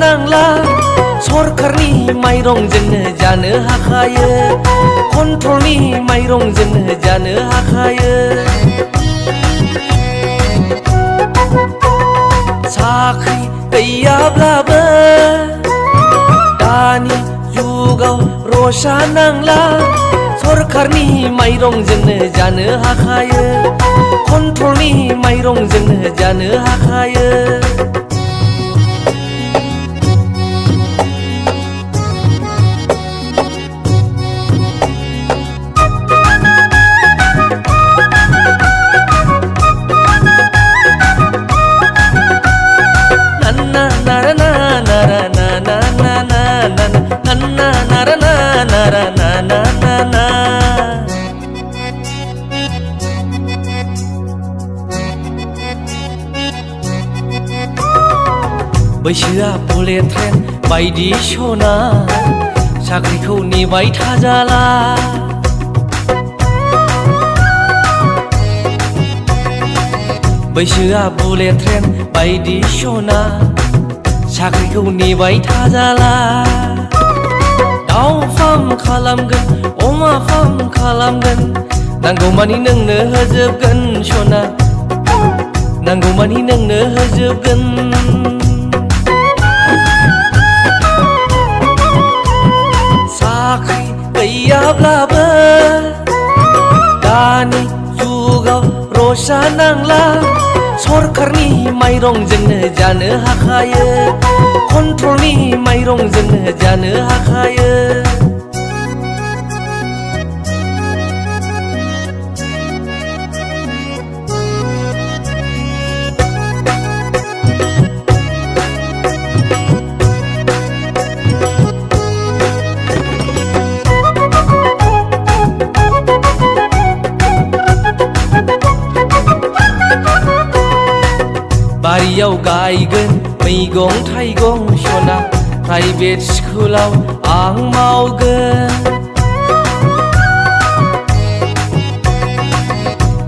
नांला सरकारनि माइरंजोंनो जानो हाखायो कन्ट्रलनि माइरंजोंनो जानो हाखायो साख्रि गैयाब्लाबो दानि जुगाव रसा नांला सरकारनि माइरंजोंनो जानो हाखायो कन्ट्रलनि माइरंजोंनो जानो हाखायो बैसोआ बुलेट ट्रेन बायदि सना साख्रिखौ नेबाय थाजाला बैसोआ बुलेट ट्रेन बायदि सना साख्रिखौ नेबाय थाजाला दाउ फार्म खालामगोन अमा फार्म खालामगोन नांगौमानि नोंनो होजोबगोन सना नांगौमानि नोंनो होजोबगोन साख्रि गैयाब्लाबो दानि जुगाव रसा नांला सरकारनि माइरंजोंनो जानो हाखायो कन्ट्रलनि माइरंजोंनो जानो हाखायो बारियाव गायगोन मैगं थाइगं सना प्राइभेट स्कुलाव आं मावगोन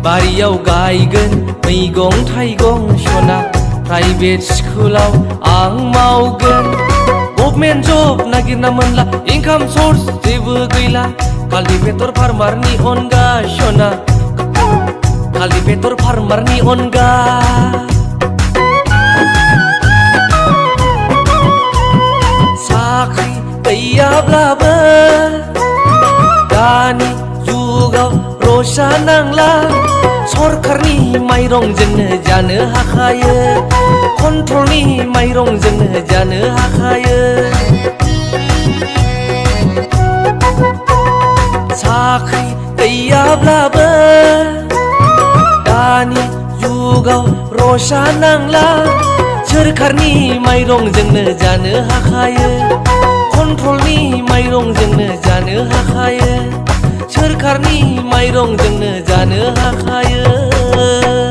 बारियाव गायगोन मैगं थाइगं सना प्राइभेट स्कुलाव आं मावगोन गभर्नमेन्ट जब नागिरना मोनला इनकाम सर्स जेबो गैला काल्टिभेटर फार्मारनि अनगा सना काल्टिभेटर फार्मारनि अनगा साख्रि गैयाब्लाबो दानि जुगाव रसा नांला सरकारनि माइरंजोंनो जानो हाखायो कन्ट्रलनि माइरंजोंनो जानो हाखायो साख्रि गैयाब्लाबो दानि जुगाव रसा नांला सोरखारनि माइरंजोंनो जानो हाखायो कन्ट्रलनि माइरंजोंनो जानो हाखायो सोरखारनि माइरंजोंनो जानो हाखायो